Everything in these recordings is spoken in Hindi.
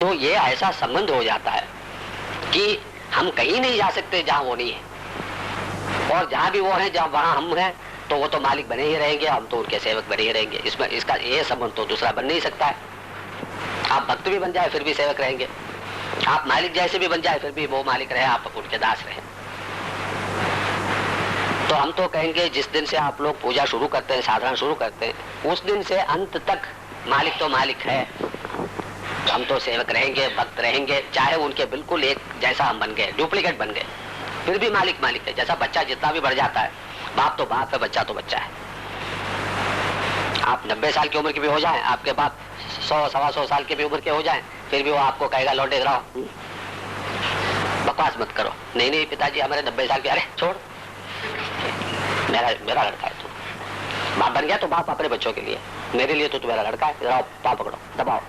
तो ये ऐसा संबंध हो जाता है कि हम कहीं नहीं जा सकते जहां वो नहीं है, और जहां भी वो है जहां वहां हम हैं, तो वो तो मालिक बने ही रहेंगे, हम तो उनके सेवक बने ही रहेंगे। इसमें इसका ये संबंध तो दूसरा बन नहीं सकता है। आप भक्त भी बन जाए फिर भी सेवक रहेंगे, आप मालिक जैसे भी बन जाए फिर भी वो मालिक रहे, आप उनके दास रहे। तो हम तो कहेंगे जिस दिन से आप लोग पूजा शुरू करते हैं, साधना शुरू करते हैं, उस दिन से अंत तक मालिक तो मालिक है, हम तो सेवक रहेंगे, भक्त रहेंगे। चाहे उनके बिल्कुल एक जैसा हम बन गए, डुप्लीकेट बन गए, फिर भी मालिक मालिक है। जैसा बच्चा जितना भी बढ़ जाता है, बाप तो बाप है, बच्चा तो बच्चा है। आप 90 साल की उम्र के भी हो जाएं, आपके बाप 100 सवा 100 साल के भी उम्र के हो जाएं, फिर भी वो आपको कहेगा लौटे रहो, बकवास मत करो। नहीं नहीं पिताजी हमारे 90 साल के, अरे छोड़, मेरा लड़का है तू। बाप बन गया तो बाप अपने बच्चों के लिए, मेरे लिए तो मेरा लड़का है, जाओ पाँव पकड़ो, दबाओ,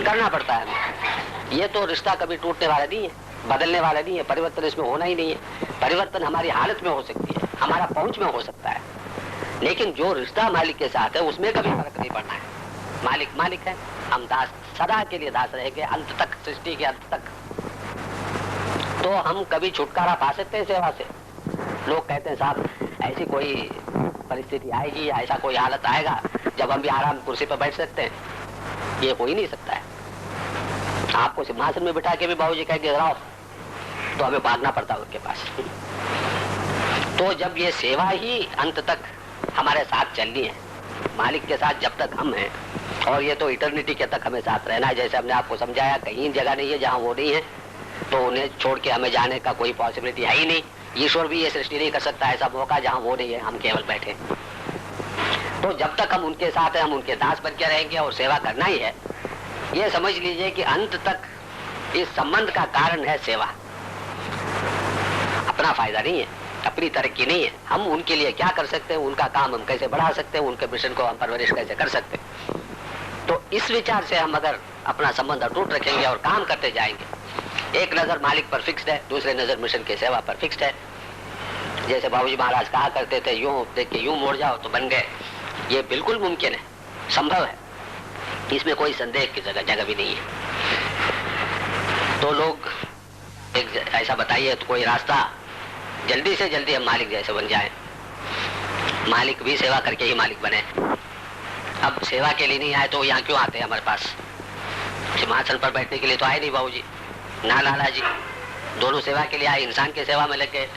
करना पड़ता है हमें। ये तो रिश्ता कभी टूटने वाला नहीं है, बदलने वाला नहीं है, परिवर्तन इसमें होना ही नहीं है। परिवर्तन हमारी हालत में हो सकती है, हमारा पहुंच में हो सकता है, लेकिन जो रिश्ता मालिक के साथ है उसमें कभी फर्क नहीं पड़ना है। मालिक मालिक है, हम दास, सदा के लिए दास रहेंगे, अंत तक, सृष्टि के अंत तक। तो हम कभी छुटकारा पा सकते हैं सेवा से। लोग कहते हैं साहब ऐसी कोई परिस्थिति आएगी, ऐसा कोई हालत आएगा जब हम भी आराम कुर्सी पर बैठ सकते हैं, ये हो ही नहीं सकता है। आपको सिंहासन में बिठा के भी बाबूजी कहेंगे रहो, तो हमें भागना पड़ता है उनके पास। तो जब ये सेवा ही अंत तक हमारे साथ चलनी है, मालिक के साथ जब तक हम हैं, और ये तो इटर्निटी के तक हमें साथ रहना है। जैसे हमने आपको समझाया, कहीं जगह नहीं है जहाँ वो नहीं है, तो उन्हें छोड़ के हमें जाने का कोई पॉसिबिलिटी है ही नहीं। ईश्वर भी ये सृष्टि नहीं कर सकता ऐसा मौका जहाँ वो नहीं है, हम केवल बैठे। तो जब तक हम उनके साथ हैं, हम उनके दास बन के रहेंगे और सेवा करना ही है। ये समझ लीजिए कि अंत तक इस संबंध का कारण है सेवा, अपना फायदा नहीं है, अपनी तरक्की नहीं है। हम उनके लिए क्या कर सकते हैं, उनका काम हम कैसे बढ़ा सकते हैं, उनके मिशन को हम परवरिश कैसे कर सकते हैं। तो इस विचार से हम अगर अपना संबंध अटूट रखेंगे और काम करते जाएंगे, एक नजर मालिक पर फिक्स्ड है, दूसरे नजर मिशन की सेवा पर फिक्स्ड है। जैसे बाबूजी महाराज कहा करते थे, यूं देख के यूं मोड़ जाओ तो बन गए, ये बिल्कुल मुमकिन है, संभव है, इसमें कोई संदेह की जगह भी नहीं है। तो लोग एक ऐसा बताइए तो कोई रास्ता, जल्दी से जल्दी हम मालिक जैसे बन जाएं, मालिक भी सेवा करके ही मालिक बने। अब सेवा के लिए नहीं आए तो यहाँ क्यों आते हैं हमारे पास? सिंहासन पर बैठने के लिए तो आए नहीं बाबूजी, ना लाला जी, दोनों सेवा के लिए आए, इंसान की सेवा में लग गए,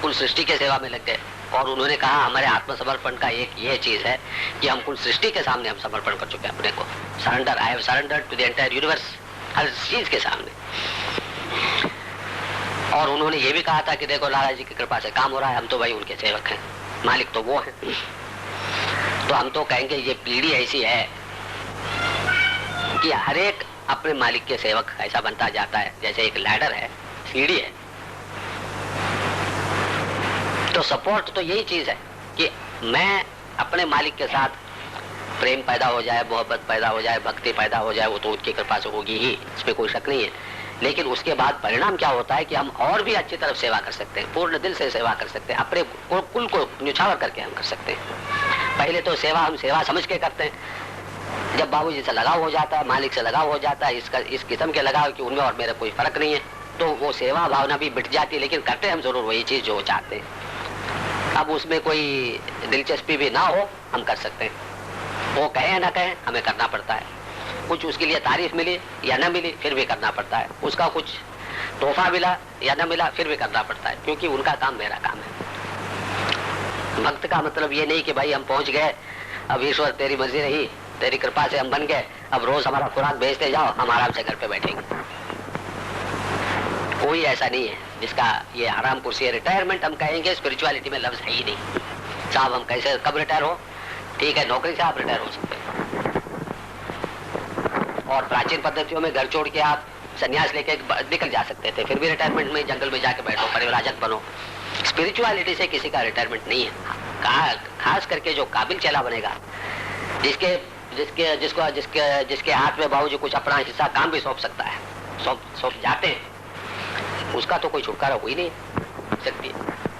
कुल सृष्टि के सेवा में लग गए। और उन्होंने कहा हमारे आत्मसमर्पण का एक ये चीज है कि हम कुल सृष्टि के सामने हम समर्पण कर चुके हैं अपने को। Surrender, I have surrendered to the entire universe, हर चीज के सामने। और उन्होंने ये भी कहा था कि देखो लाला जी की कृपा से काम हो रहा है, हम तो भाई उनके सेवक हैं, मालिक तो वो हैं। तो हम तो कहेंगे ये पीढ़ी ऐसी है कि हर एक अपने मालिक के सेवक ऐसा बनता जाता है, जैसे एक लैडर है, सीढ़ी है। तो सपोर्ट तो यही चीज है कि मैं अपने मालिक के साथ प्रेम पैदा हो जाए, मोहब्बत पैदा हो जाए, भक्ति पैदा हो जाए, वो तो उनकी कृपा से होगी ही, इसमें कोई शक नहीं है। लेकिन उसके बाद परिणाम क्या होता है कि हम और भी अच्छी तरफ सेवा कर सकते हैं, पूर्ण दिल से सेवा कर सकते हैं, अपने कुल को न्यौछावर करके हम कर सकते हैं। पहले तो सेवा हम सेवा समझ के करते हैं, जब बाबूजी से लगाव हो जाता है, मालिक से लगाव हो जाता है, इस किस्म के लगाव कि उनमें और मेरा कोई फर्क नहीं है, तो वो सेवा भावना भी मिट जाती है। लेकिन करते हम जरूर वही चीज जो वो चाहते हैं। अब उसमें कोई दिलचस्पी भी ना हो, हम कर सकते हैं, वो कहे ना कहे हमें करना पड़ता है। कुछ उसके लिए तारीफ मिली या न मिली फिर भी करना पड़ता है, उसका कुछ तोहफा मिला या न मिला फिर भी करना पड़ता है, क्योंकि उनका काम मेरा काम है। भक्त का मतलब ये नहीं कि भाई हम पहुंच गए, अब ईश्वर तेरी मर्जी रही, तेरी कृपा से हम बन गए, अब रोज हमारा खुराक भेजते जाओ, हम आराम से घर पे बैठेंगे। कोई ऐसा नहीं है जिसका ये आराम कुर्सी, रिटायरमेंट हम कहेंगे, स्पिरिचुअलिटी में लफ्ज है ही नहीं। साहब हम कैसे कब रिटायर हो, ठीक है नौकरी से आप रिटायर हो सकते हैं, और प्राचीन पद्धतियों में घर छोड़ के आप संन्यास लेके निकल जा सकते थे, फिर भी रिटायरमेंट में जंगल में जाके बैठो, परिव्राजक बनो। स्पिरिचुअलिटी से किसी का रिटायरमेंट नहीं है। खास करके जो काबिल चेला बनेगा, जिसके हाथ में बाबूजी कुछ अपना हिस्सा काम भी सौंप सकता है, सौंप जाते हैं, उसका तो कोई छुटकारा हो ही नहीं सकती।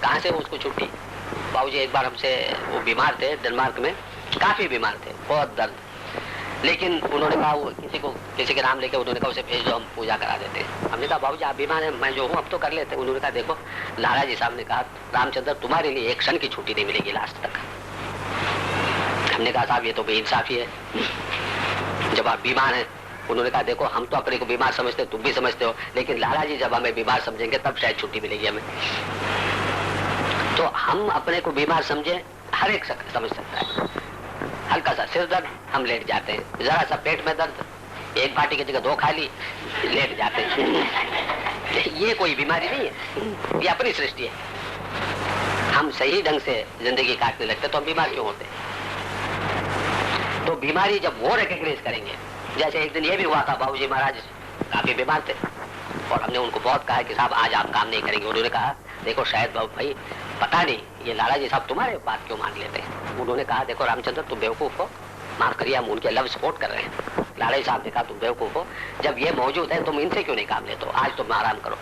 कहाँ से उसको छुट्टी? बाबूजी एक बार हमसे, वो बीमार थे डेनमार्क में, काफी बीमार थे, बहुत दर्द, लेकिन उन्होंने कहा वो किसी के नाम लेके उन्होंने कहा उसे भेज दो, हम पूजा करा देते हैं। हमने कहा बाबूजी आप बीमार हैं, मैं जो हूँ अब तो कर लेते हैं। उन्होंने कहा देखो लाला जी साहब ने कहा रामचंद्र तुम्हारे लिए एक क्षण की छुट्टी नहीं मिलेगी लास्ट तक। हमने कहा साहब ये तो बेइंसाफी है, जब आप बीमार हैं। उन्होंने कहा देखो हम तो अपने को बीमार समझते हो, तुम भी समझते हो, लेकिन लाला जी जब हमें बीमार समझेंगे तब शायद छुट्टी मिलेगी हमें। तो हम अपने को बीमार समझे, हर एक समझ सकता है। हल्का सा सिर दर्द हम लेट जाते हैं, जरा सा पेट में दर्द एक बाटी की जगह 2 खा ली लेट जाते हैं। ये कोई बीमारी नहीं है, ये अपनी सृष्टि है। हम सही ढंग से जिंदगी काटने लगते तो हम बीमार क्यों होते? तो बीमारी जब वो रिकॉग्नाइज करेंगे, जैसे एक दिन ये भी हुआ था, बाबूजी महाराज काफी बीमार थे और हमने उनको बहुत कहा कि साहब आज आप काम नहीं करेंगे। उन्होंने कहा देखो शायद बाबू भाई पता नहीं ये लाला जी साहब तुम्हारे बात क्यों मान लेते हैं। उन्होंने कहा देखो रामचंद्र तुम बेवकूफ हो, माफ करिए हम उनके लव सपोर्ट कर रहे हैं। लाला जी साहब ने कहा तुम बेवकूफ हो, जब ये मौजूद है तुम इनसे क्यों नहीं काम लेते हो, आज तुम आराम करो।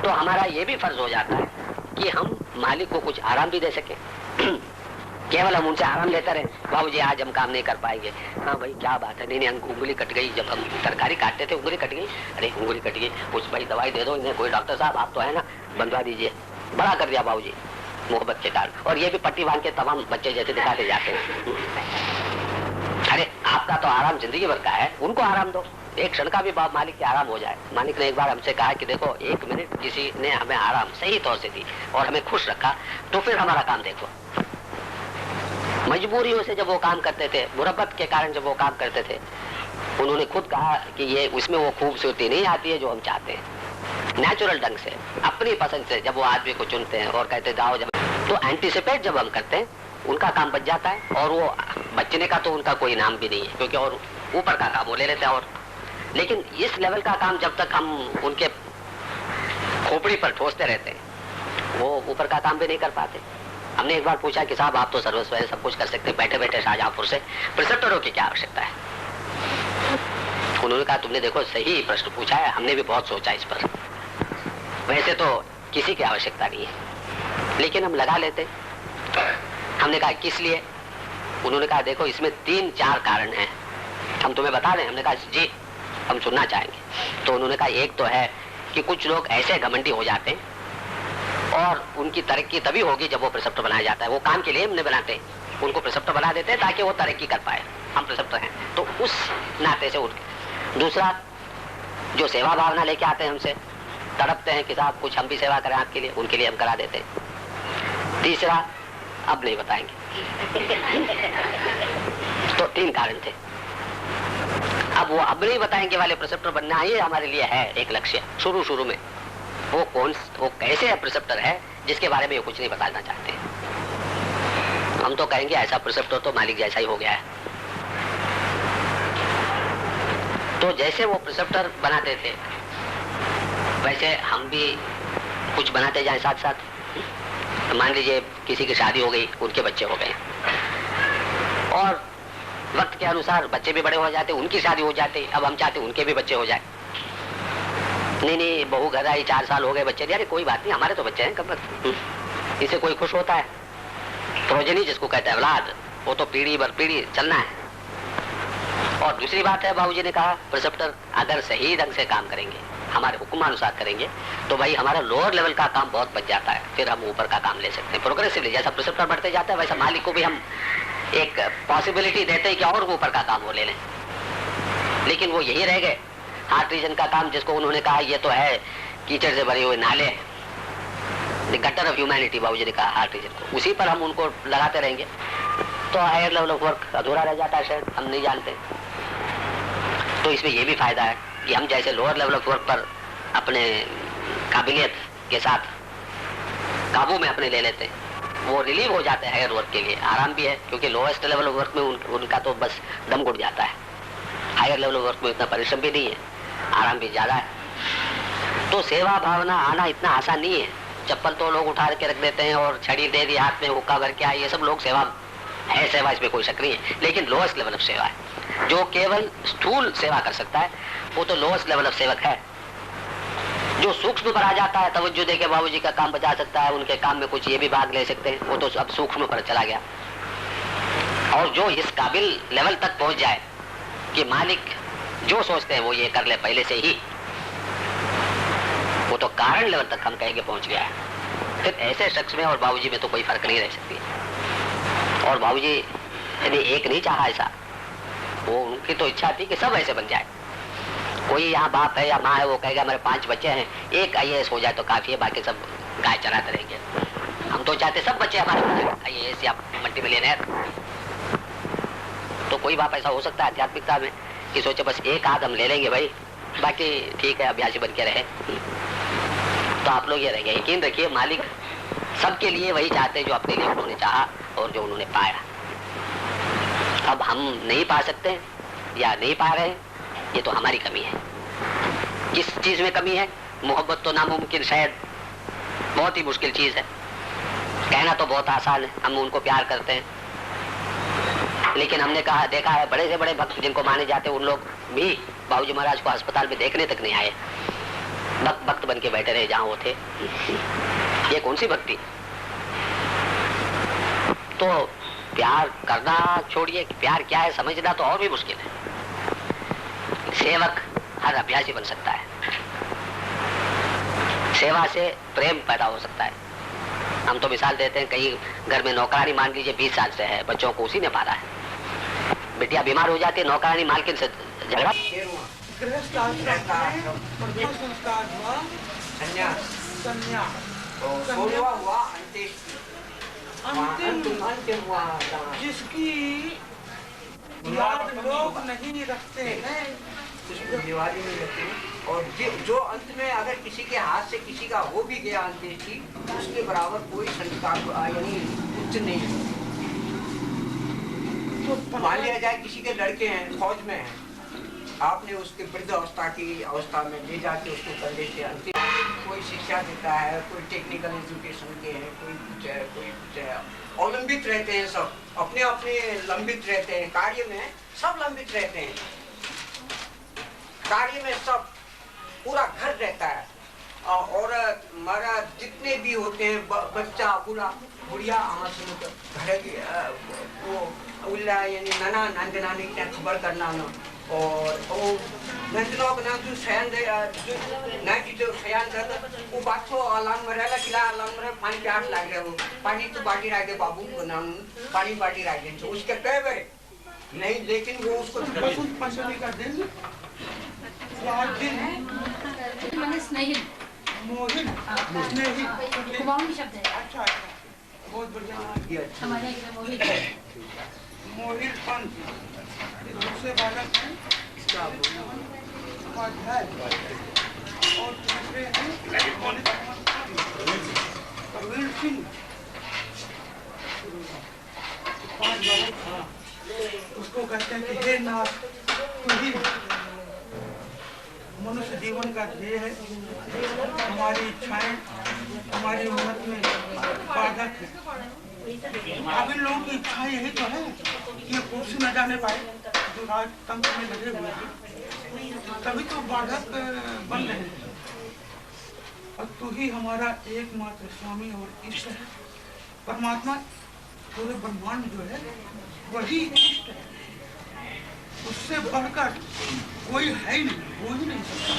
तो हमारा ये भी फर्ज हो जाता है कि हम मालिक को कुछ आराम भी दे सके। केवल हम उनसे आराम लेते रहे, बाबूजी आज हम काम नहीं कर पाएंगे। हाँ भाई क्या बात है, नहीं उंगली कट गई, जब हम तरकारी काटते थे उंगली कट गई, अरे उंगली कट गई, कुछ भाई दवाई दे दो इन्हें, कोई डॉक्टर साहब आप तो है ना बंधवा दीजिए। बड़ा कर दिया बाबूजी मोहब्बत के कारण, और ये भी पट्टी बांध के तमाम बच्चे जैसे दिखाते जाते हैं। अरे आपका तो आराम जिंदगी भर का है, उनको आराम दो, एक क्षण का भी बाप मालिक के आराम हो जाए। मालिक ने एक बार हमसे कहा कि देखो 1 मिनट किसी ने हमें आराम सही तौर से दी और हमें खुश रखा तो फिर हमारा काम देखो। मजबूरियों से जब वो काम करते थे, मुरब्बत के कारण जब वो काम करते थे, उन्होंने खुद कहा कि ये उसमें वो खूबसूरती नहीं आती है जो हम चाहते हैं। नेचुरल ढंग से अपनी पसंद से जब वो आदमी को चुनते हैं और कहते जाओ, जब तो एंटीसिपेट जब हम करते हैं उनका काम बच जाता है, और वो बचने का तो उनका कोई नाम भी नहीं है, क्योंकि और ऊपर का काम वो ले लेते हैं। और लेकिन इस लेवल का काम जब तक हम उनके खोपड़ी पर ठोसते रहते हैं वो ऊपर का काम भी नहीं कर पाते। हमने एक बार पूछा कि साहब आप तो सर्वस्व है, सब कुछ कर सकते हैं, बैठे बैठे शाहजहांपुर से प्रिसेप्टरों की क्या आवश्यकता है? उन्होंने कहा तुमने देखो सही प्रश्न पूछा है, हमने भी बहुत सोचा इस पर। वैसे तो किसी की आवश्यकता नहीं है, लेकिन हम लगा लेते। हमने कहा किस लिए? उन्होंने कहा देखो इसमें 3-4 कारण हैं, हम तुम्हें बता दें। हमने कहा जी हम सुनना चाहेंगे। तो उन्होंने कहा एक तो है कि कुछ लोग ऐसे घमंडी हो जाते हैं और उनकी तरक्की तभी होगी जब वो प्रिसेप्टर बनाया जाता है। वो काम के लिए हमने बनाते हैं, उनको प्रिसेप्टर बना देते हैं ताकि वो तरक्की कर पाए। हम प्रिसेप्टर हैं तो उस नाते से उठ। दूसरा, जो सेवा भावना लेके आते हैं हमसे, तड़पते हैं कि साहब कुछ हम भी सेवा करें आपके लिए, उनके लिए हम करा देते हैं। तीसरा अब नहीं बताएंगे। तो 3 कारण थे। अब वो अब नहीं बताएंगे वाले प्रिसेप्टर बनना ही हमारे लिए है एक लक्ष्य शुरू में। वो कैसे है प्रिसेप्टर है जिसके बारे में ये कुछ नहीं बताना चाहते। हम तो कहेंगे ऐसा प्रिसेप्टर तो मालिक जैसा ही हो गया है। तो जैसे वो प्रिसेप्टर बनाते थे वैसे हम भी कुछ बनाते जाए साथ साथ। मान लीजिए किसी की शादी हो गई, उनके बच्चे हो गए, और वक्त के अनुसार बच्चे भी बड़े हो जाते, उनकी शादी हो जाती। अब हम चाहते उनके भी बच्चे हो जाए। नहीं बहू घर आई, 4 साल हो गए, बच्चे नहीं। अरे कोई बात नहीं, हमारे तो बच्चे हैं, कब इसे कोई खुश होता है? प्रोजनी जिसको कहते हैं औलाद, वो तो पीढ़ी भर पीढ़ी चलना है। और दूसरी बात है, बाबूजी ने कहा प्रिसेप्टर अगर सही ढंग से काम करेंगे, हमारे हुक्मानुसार करेंगे, तो भाई हमारा लोअर लेवल का काम बहुत बच जाता है, फिर हम ऊपर का काम ले सकते हैं प्रोग्रेसिवली। जैसा प्रिसेप्टर बढ़ते जाता है वैसा मालिक को भी हम एक पॉसिबिलिटी देते हैं कि और ऊपर का काम वो ले लें। लेकिन वो यही रह गए हार्ट रीजन का काम, जिसको उन्होंने कहा ये तो है कीचड़ से भरे हुए नाले, द गटर ऑफ ह्यूमैनिटी बाबूजी ने कहा हार्ट रीजन को, उसी पर हम उनको लगाते रहेंगे तो हायर लेवल ऑफ वर्क अधूरा रह जाता है, शायद हम नहीं जानते। तो इसमें यह भी फायदा है कि हम जैसे लोअर लेवल ऑफ वर्क पर अपने काबिलियत के साथ काबू में अपने ले लेते हैं, वो रिलीव हो जाते हैं हायर वर्क के लिए। आराम भी है क्योंकि लोएस्ट लेवल ऑफ वर्क में उनका तो बस दम घुट जाता है। हायर लेवल ऑफ वर्क में इतना परिश्रम भी नहीं है, आराम भी ज्यादा है। तो सेवा भावना आना इतना आसान नहीं है। चप्पल तो लोग उठा के रख देते हैं और छड़ी दे दी हाथ में, हुक्का भर के आए, ये सब लोग सेवा है, सेवा इसमें कोई शक नहीं है। लेकिन लोएस्ट लेवल ऑफ सेवा है, जो केवल स्थूल सेवा कर सकता है वो तो लोएस्ट लेवल ऑफ सेवक है। जो सूक्ष्म पर आ जाता है, तवज्जो देके बाबूजी का काम बचा सकता है, उनके काम में कुछ ये भी भाग ले सकते हैं, वो तो अब सूक्ष्म पर चला गया। और जो इस काबिल लेवल तक पहुंच जाए कि मालिक जो सोचते हैं वो ये कर ले पहले से ही, वो तो कारण लेवल तक हम कहेंगे पहुंच गया है। फिर ऐसे शख्स में और बाबूजी में तो कोई फर्क नहीं रह सकती। और बाबूजी यदि एक नहीं चाहा ऐसा, वो उनकी तो इच्छा थी कि सब ऐसे बन जाए। कोई यहाँ बाप है या माँ है वो कहेगा मेरे 5 बच्चे हैं, एक IAS हो जाए तो काफी है, बाकी सब गाय चराते रहेंगे। हम तो चाहते सब बच्चे हमारे IAS या मल्टीमिलियनेयर। तो कोई बाप ऐसा हो सकता है आध्यात्मिकता में कि सोचे बस एक आध हम ले लेंगे भाई, बाकी ठीक है अभ्यासी बन के रहे। तो आप लोग ये रहेंगे, यकीन रखिए मालिक सबके लिए वही चाहते हैं जो अपने लिए उन्होंने चाहा और जो उन्होंने पाया। अब हम नहीं पा सकते या नहीं पा रहे, ये तो हमारी कमी है। किस चीज में कमी है? मोहब्बत तो नामुमकिन, शायद बहुत ही मुश्किल चीज है। कहना तो बहुत आसान है, हम उनको प्यार करते हैं, लेकिन हमने कहा देखा है बड़े से बड़े भक्त जिनको माने जाते उन लोग भी बाबूजी महाराज को अस्पताल में देखने तक नहीं आए, भक्त बन के बैठे रहे जहां वो थे। ये कौन सी भक्ति? तो प्यार करना छोड़िए, प्यार क्या है समझना तो और भी मुश्किल है। सेवक हर अभ्यासी बन सकता है, सेवा से प्रेम पैदा हो सकता है। हम तो मिसाल देते हैं, कई घर में नौकरानी मान लीजिए 20 साल से है, बच्चों को उसी ने पाला है। बिटिया बीमार हो जाती है, नौकरानी मालकिन से झगड़ा। जिसकी याद लोग नहीं रखते हैं, दिवाली में रखते हैं। और जो अंत में अगर किसी के हाथ से किसी का हो भी गया अंत्येष्टि, उसके बराबर कोई संस्कार यानी उच्च नहीं है। तो मान लिया जाए किसी के लड़के हैं फौज में हैं, आपने उसके वृद्ध अवस्था की अवस्था में ले जाके उसको कंधे से अंतिम कोई शिक्षा देता है, कोई टेक्निकल एजुकेशन के हैं, कोई कुछ है, कोई कुछ है, अवलंबित रहते हैं, सब अपने अपने लंबित रहते हैं, कार्य में सब लंबित रहते हैं, कार्य में सब पूरा घर रहता है। और हमारा जितने भी होते हैं बच्चा बूढ़ा बुढ़िया घर की वो उल्ला यानी नाना नंदना ने क्या खबर करना ना, और वो नंदना को ना जो शयन दे जो ना की जो शयन कर वो बात को अलार्म मरेला किला अलार्म मरे पानी प्यास लाग रहे हो, पानी तो बाटी रह गए बाबू को ना पानी बाटी रह गए उसके कह बरे नहीं, लेकिन वो उसको पंचमी का दिन स्नेहिल मोहिन स्नेहिल कुमाऊनी शब्द है। अच्छा बहुत बढ़िया। हमारे यहाँ मोहित मोहित पंत दूसरे बालक हैं और दूसरे हैं प्रवीण सिंह। 5 बालक उसको कहते हैं कि हे नाथ तू ही मनुष्य जीवन का ध्येय है, हमारी इच्छाएं हमारी उन्नत में बाधक है। अब इन लोगों की इच्छा यही तो है कि ये कुर्सी न जाने पाए जो राजतंत्र में लगे हुए हैं, तभी तो बाधक बन रहे हैं। और तू ही हमारा एकमात्र स्वामी और इष्ट है। परमात्मा पूरे ब्रह्मांड जो है वही इष्ट है, उससे बढ़कर कोई है ही नहीं, हो ही नहीं सकता।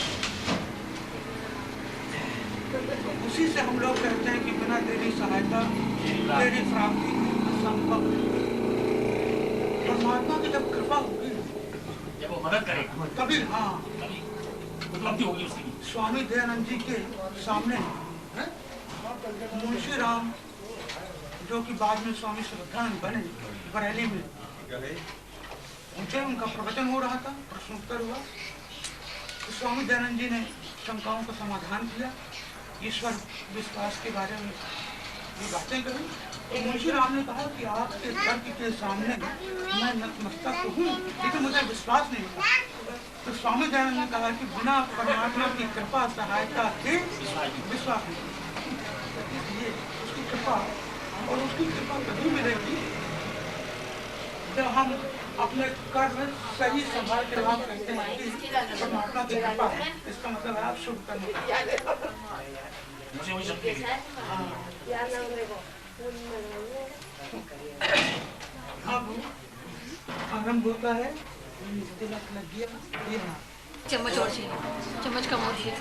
उसी से हम लोग कहते हैं कि बिना तेरी सहायता तेरी प्राप्ति असंभव। परमात्मा की जब कृपा होगी, जब वो मदद करेगा तभी हाँ उपलब्धि होगी उसकी। स्वामी दयानंद जी के सामने मुंशी राम जो कि बाद में स्वामी श्रद्धानंद बने बरेली में, उनका प्रवचन हो रहा था, प्रश्नोत्तर हुआ। तो स्वामी दयानंद जी ने शंकाओं का समाधान किया, ईश्वर विश्वास के बारे में ये बातें कही। तो मुंशी राम ने कहा कि आपके तर्क के सामने मैं नतमस्तक तो हूँ, लेकिन मुझे विश्वास नहीं होता। तो स्वामी दयानंद ने कहा कि बिना परमात्मा की कृपा सहायता के विश्वास नहीं, इसलिए उसकी कृपा और उसकी कृपा कभी मिलेगी जब हम अपने कर्म सही संभाल के आप कहते हैं कि परमात्मा की कृपा है, इसका मतलब आप शुभ कर्म हाँ आरंभ होता है, तिलक लग गया, ये हाँ। चम्मच और चाहिए, चम्मच कम और चाहिए।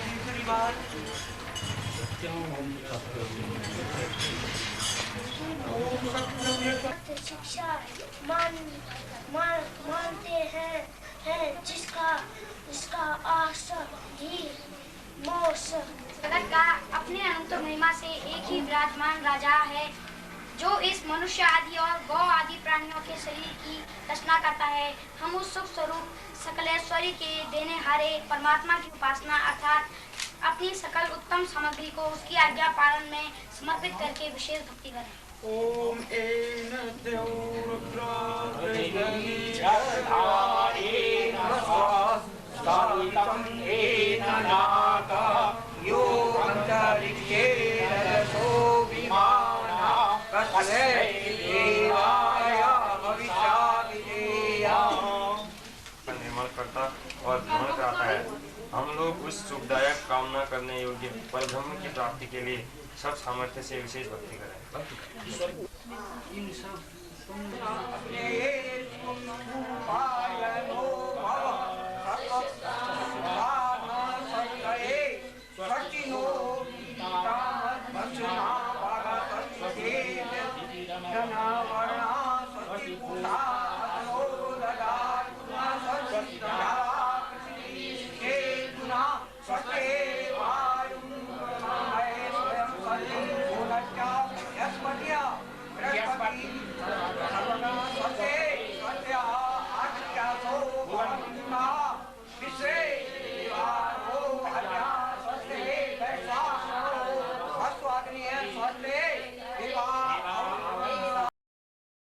तीसरी बार शिक्षा मानते हैं जिसका आशा ही मोक्ष। जगत का अपने अनंत महिमा से एक ही विराजमान राजा है जो इस मनुष्य आदि और गौ आदि प्राणियों के शरीर की रचना करता है। हम उस सुख स्वरूप सकलैश्वर्य के देने हारे परमात्मा की उपासना अर्थात अपनी सकल उत्तम सामग्री को उसकी आज्ञा पालन में समर्पित करके विशेष भक्ति करें। ओम एन यो अंतरिक्षे रजसो विमाना कस्मै देवाय हविषा विधेया। निर्माण करता और भ्रमण कराता है। हम लोग उस सुखदायक कामना करने योग्य परब्रह्म की प्राप्ति के लिए सब सामर्थ्य से विशेष भक्ति करें। इन सब